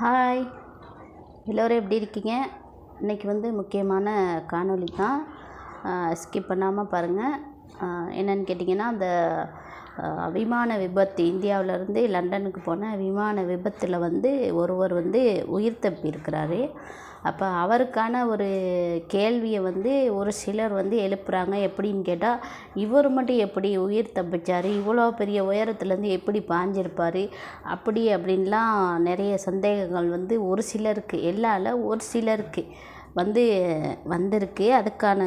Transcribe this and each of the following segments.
Hi, எல்லோரும் எப்படி இருக்கீங்க? இன்றைக்கி முக்கியமான காணொளி தான். ஸ்கிப் பண்ணாமல் பாருங்கள். என்னென்னு கேட்டிங்கன்னா, அந்த விமான விபத்து, இந்தியாவிலேருந்து லண்டனுக்கு போன விமான விபத்தில் ஒருவர் உயிர் தப்பியிருக்கிறாரு. அப்போ அவருக்கான ஒரு கேள்வியை ஒரு சிலர் எழுப்புகிறாங்க. எப்படின்னு கேட்டால், இவர் மட்டும் எப்படி உயிர் தப்பிச்சார், இவ்வளோ பெரிய உயரத்துலேருந்து எப்படி பாஞ்சிருப்பார், அப்படி அப்படின்லாம் நிறைய சந்தேகங்கள் ஒரு சிலருக்கு, எல்லாம் இல்லை, ஒரு சிலருக்கு வந்திருக்கு. அதுக்கான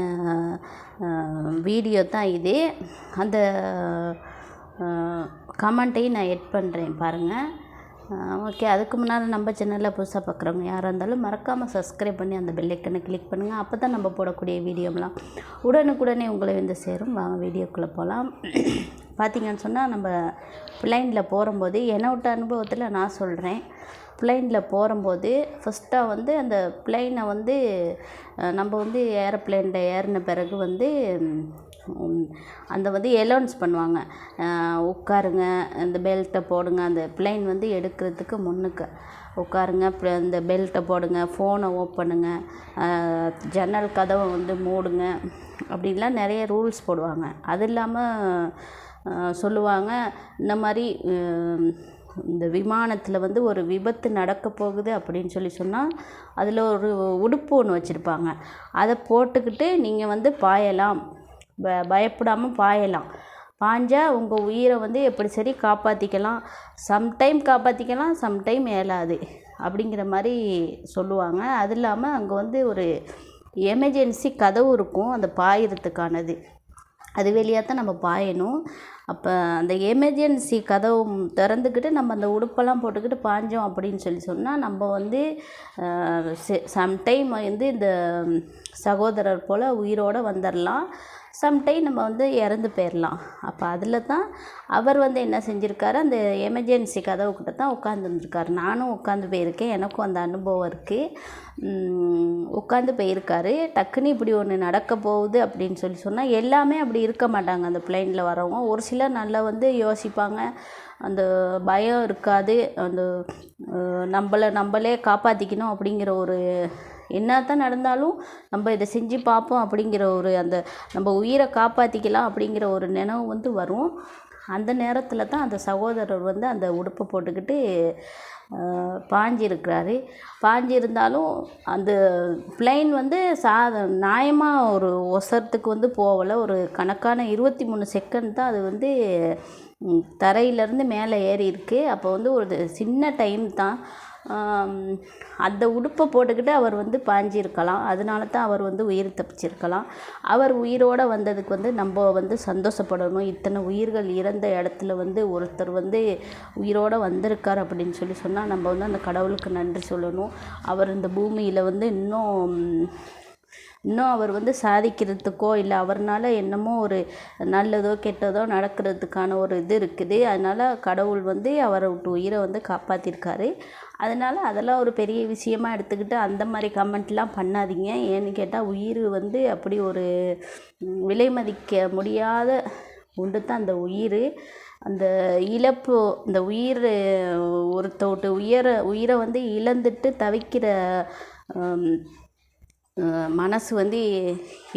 வீடியோ தான் இது. அந்த கமெண்ட்டையும் நான் எட் பண்ணுறேன் பாருங்கள். ஓகே, அதுக்கு முன்னால் நம்ம சேனலில் புதுசாக பார்க்குறவங்க யாராக இருந்தாலும் மறக்காமல் சப்ஸ்கிரைப் பண்ணி அந்த பெல் ஐக்கனை கிளிக் பண்ணுங்கள். அப்போ தான் நம்ம போடக்கூடிய வீடியோலாம் உடனுக்குடனே உங்களை சேரும். வாங்க வீடியோக்குள்ளே போகலாம். பார்த்திங்கன்னு சொன்னால், நம்ம பிளைனில் போகும்போது என்னோட அனுபவத்தில் நான் சொல்கிறேன். பிளைனில் போகும்போது ஃபஸ்ட்டாக அந்த பிளைனை நம்ம ஏரோப்ளேனில் ஏறின பிறகு அந்த எலௌன்ஸ் பண்ணுவாங்க, உட்காருங்க, இந்த பெல்ட்டை போடுங்க, அந்த பிளைன் எடுக்கிறதுக்கு முன்னுக்கு உட்காருங்க, இந்த பெல்ட்டை போடுங்க, ஃபோனை ஓப்பனுங்க, ஜன்னல் கதவை மூடுங்க, அப்படின்லாம் நிறைய ரூல்ஸ் போடுவாங்க. அது இல்லாமல் சொல்லுவாங்க, இந்த மாதிரி இந்த விமானத்தில் ஒரு விபத்து நடக்க போகுது அப்படின்னு சொன்னால், அதில் ஒரு உடுப்பு ஒன்று வச்சுருப்பாங்க. அதை போட்டுக்கிட்டு நீங்கள் பாயலாம், பயப்படாமல் பாயலாம். பாஞ்சால் உங்கள் உயிரை எப்படி சரி காப்பாற்றிக்கலாம். சம்டைம் காப்பாற்றிக்கலாம், சம்டைம் இயலாது அப்படிங்கிற மாதிரி சொல்லுவாங்க. அது இல்லாமல் அங்கே ஒரு எமர்ஜென்சி கதவு இருக்கும், அந்த பாயறதுக்கானது. அது வழியாக தான் நம்ம பாயணும். அப்போ அந்த எமர்ஜென்சி கதவு திறந்துக்கிட்டு நம்ம அந்த உடுப்பெல்லாம் போட்டுக்கிட்டு பாஞ்சோம் அப்படின்னு சொன்னால், நம்ம சம்டைம் இந்த சகோதரர் போல் உயிரோடு வந்துடலாம், சம்டைம் நம்ம இறந்து போயிடலாம். அப்போ அதில் தான் அவர் என்ன செஞ்சுருக்காரு, அந்த எமர்ஜென்சி கதவுக்கிட்ட தான் உட்காந்துருந்துருக்காரு. நானும் உட்காந்து போயிருக்கேன், எனக்கும் அந்த அனுபவம் இருக்குது. உட்காந்து போயிருக்காரு. டக்குன்னு இப்படி ஒன்று நடக்க போகுது அப்படின்னு சொன்னால், எல்லாமே அப்படி இருக்க மாட்டாங்க. அந்த பிளைனில் வரவங்க ஒரு சிலர் நல்லா யோசிப்பாங்க, அந்த பயம் இருக்காது, அந்த நம்மளே காப்பாற்றிக்கணும் அப்படிங்கிற ஒரு என்னத்தான் நடந்தாலும் நம்ம இதை செஞ்சு பார்ப்போம் அப்படிங்கிற ஒரு அந்த நம்ம உயிரை காப்பாற்றிக்கலாம் அப்படிங்கிற ஒரு நினைவு வரும். அந்த நேரத்தில் தான் அந்த சகோதரர் அந்த உடுப்பை போட்டுக்கிட்டு பாஞ்சிருக்கிறாரு. பாஞ்சிருந்தாலும் அந்த பிளைன் நியாயமாக ஒரு ஒசரத்துக்கு போகலை. ஒரு கணக்கான 23 செகண்ட் தான் அது தரையிலேருந்து மேலே ஏறி இருக்குது. அப்போ ஒரு சின்ன டைம் தான். அந்த உடுப்பை போட்டுக்கிட்டு அவர் பாஞ்சிருக்கலாம். அதனால தான் அவர் உயிர் தப்பிச்சிருக்கலாம். அவர் உயிரோடு வந்ததுக்கு நம்ம சந்தோஷப்படணும். இத்தனை உயிர்கள் இறந்த இடத்துல ஒருத்தர் உயிரோடு வந்திருக்கார் அப்படின்னு சொன்னால், நம்ம அந்த கடவுளுக்கு நன்றி சொல்லணும். அவர் இந்த பூமியில் இன்னும் அவர் சாதிக்கிறதுக்கோ இல்லை அவர்னால் என்னமோ ஒரு நல்லதோ கெட்டதோ நடக்கிறதுக்கான ஒரு இது இருக்குது. அதனால் கடவுள் அவரை உயிரை காப்பாற்றிருக்காரு. அதனால் அதெல்லாம் ஒரு பெரிய விஷயமாக எடுத்துக்கிட்டு அந்த மாதிரி கமெண்ட்லாம் பண்ணாதீங்க. ஏன்னு கேட்டால், உயிர் அப்படி ஒரு விலை மதிக்க முடியாத ஒன்று தான் அந்த உயிர். அந்த இழப்பு, இந்த உயிர் ஒருத்தோட்டு உயிரை இழந்துட்டு தவிக்கிற மனசு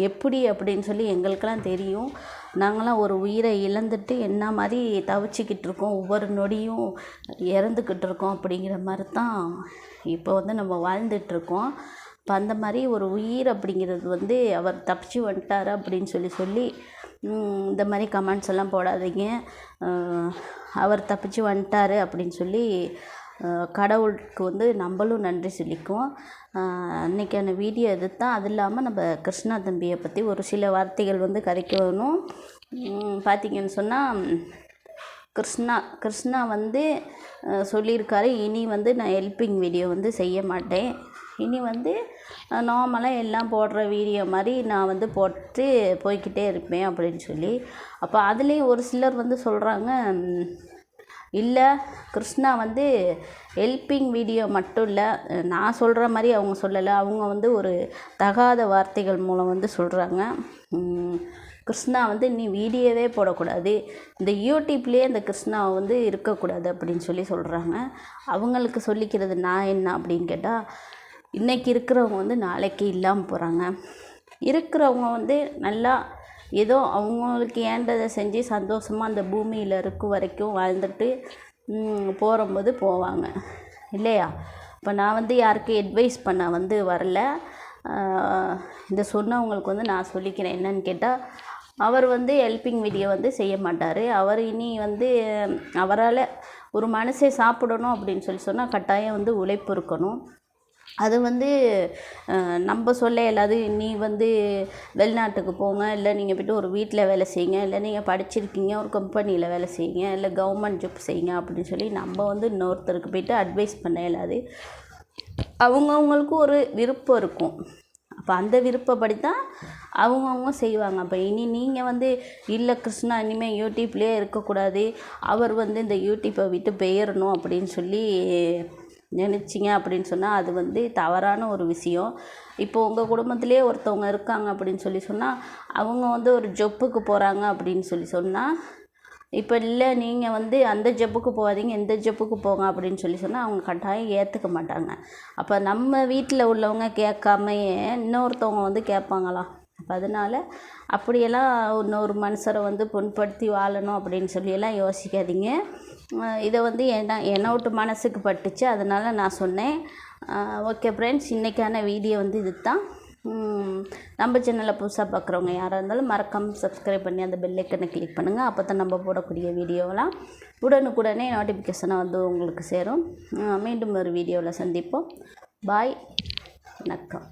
எப்படி அப்படின்னு எங்களுக்கெல்லாம் தெரியும். நாங்களாம் ஒரு உயிரை இழந்துட்டு என்ன மாதிரி தவிச்சிக்கிட்டு இருக்கோம், ஒவ்வொரு நொடியும் இறந்துக்கிட்டு இருக்கோம் அப்படிங்கிற மாதிரி தான் இப்போ நம்ம வாழ்ந்துட்டுருக்கோம். இப்போ அந்த மாதிரி ஒரு உயிர் அப்படிங்கிறது அவர் தப்பிச்சு வந்துட்டார் அப்படின்னு சொல்லி இந்த மாதிரி கமெண்ட்ஸ் எல்லாம் போடாதீங்க. அவர் தப்பிச்சு வந்துட்டார் அப்படின்னு கடவுளுக்கு நம்மளும் நன்றி சொல்லிக்குவோம். அன்றைக்கான வீடியோ இது தான். அது இல்லாமல் நம்ம கிருஷ்ணா தம்பியை பற்றி ஒரு சில வார்த்தைகள் கதைக்கணும். பார்த்திங்கன்னு சொன்னால், கிருஷ்ணா சொல்லியிருக்காரு, இனி நான் ஹெல்ப்பிங் வீடியோ செய்ய மாட்டேன். இனி நார்மலாக எல்லாம் போடுற வீடியோ மாதிரி நான் போட்டு போய்கிட்டே இருப்பேன் அப்படின்னு அப்போ அதுலேயும் ஒரு சிலர் சொல்கிறாங்க, இல்லை கிருஷ்ணா ஹெல்ப்பிங் வீடியோ மட்டும் இல்லை, நான் சொல்கிற மாதிரி அவங்க சொல்லலை, அவங்க ஒரு தகாத வார்த்தைகள் மூலம் சொல்கிறாங்க. கிருஷ்ணா வந்து நீ வீடியோவே போடக்கூடாது, இந்த யூடியூப்லேயே அந்த கிருஷ்ணாவை வந்து இருக்கக்கூடாது அப்படின்னு சொல்கிறாங்க. அவங்களுக்கு சொல்லிக்கிறது நான் என்ன அப்படின்னு கேட்டால், இன்றைக்கி இருக்கிறவங்க வந்து நாளைக்கு இல்லாமல் போகிறாங்க. இருக்கிறவங்க வந்து நல்லா ஏதோ அவங்களுக்கு ஏண்டதை செஞ்சு சந்தோஷமாக அந்த பூமியில் இருக்கும் வரைக்கும் வாழ்ந்துட்டு போகும்போது போவாங்க இல்லையா? இப்போ நான் வந்து யாருக்கும் அட்வைஸ் பண்ண வந்து வரல. இந்த சொன்னவங்களுக்கு வந்து நான் சொல்லிக்கிறேன் என்னன்னு கேட்டால், அவர் வந்து ஹெல்பிங் வீடியோ வந்து செய்ய மாட்டார். அவர் இனி வந்து அவரால் ஒரு மனுஷன் சாப்பிடணும் அப்படின்னு சொன்னால் கட்டாயம் வந்து உழைப்பு இருக்கணும். அது வந்து நம்ம சொல்ல இயலாது. நீ வந்து வெளிநாட்டுக்கு போங்க, இல்லை நீங்கள் போய்ட்டு ஒரு வீட்டில் வேலை செய்யுங்க, இல்லை நீங்கள் படிச்சிருக்கீங்க ஒரு கம்பெனியில் வேலை செய்யுங்க, இல்லை கவர்மெண்ட் ஜாப் செய்யுங்க அப்படின்னு சொல்லி நம்ம வந்து இன்னொருத்தருக்கு போய்ட்டு அட்வைஸ் பண்ண இயலாது. அவங்கவுங்களுக்கு ஒரு விருப்பம் இருக்கும். அப்போ அந்த விருப்பப்படி தான் அவங்கவுங்க செய்வாங்க. அப்போ இனி நீங்கள் வந்து இல்லை கிருஷ்ணா இனிமேல் யூடியூப்லேயே இருக்கக்கூடாது, அவர் வந்து இந்த யூடியூப்பை விட்டு பெயரணும் அப்படின்னு சொல்லி நினச்சிங்க அப்படின்னு சொன்னால் அது வந்து தவறான ஒரு விஷயம். இப்போ உங்கள் குடும்பத்திலே ஒருத்தவங்க இருக்காங்க அப்படின்னு சொன்னால் அவங்க வந்து ஒரு ஜொப்புக்கு போகிறாங்க அப்படின்னு சொன்னால், இப்போ இல்லை நீங்கள் வந்து அந்த ஜப்புக்கு போகாதீங்க இந்த ஜப்புக்கு போங்க அப்படின்னு சொன்னால் அவங்க கட்டாயம் ஏற்றுக்க மாட்டாங்க. அப்போ நம்ம வீட்டில் உள்ளவங்க கேட்காமையே இன்னொருத்தவங்க வந்து கேட்பாங்களா? அப்போ அதனால் அப்படியெல்லாம் இன்னொரு மனுஷரை வந்து புண்படுத்தி வாழணும் அப்படின்னு சொல்லியெல்லாம் யோசிக்காதீங்க. இதை வந்து என்னோட மனசுக்கு பட்டுச்சு, அதனால் நான் சொன்னேன். ஓகே ஃப்ரெண்ட்ஸ், இன்றைக்கான வீடியோ வந்து இது தான். நம்ம சேனலில் புதுசாக பார்க்குறவங்க யாராக இருந்தாலும் மறக்காமல் சப்ஸ்கிரைப் பண்ணி அந்த பெல் ஐக்கனை கிளிக் பண்ணுங்கள். அப்போ தான் நம்ம போடக்கூடிய வீடியோவெலாம் உடனுக்குடனே நோட்டிஃபிகேஷனாக வந்து உங்களுக்கு சேரும். மீண்டும் ஒரு வீடியோவில் சந்திப்போம். பாய், வணக்கம்.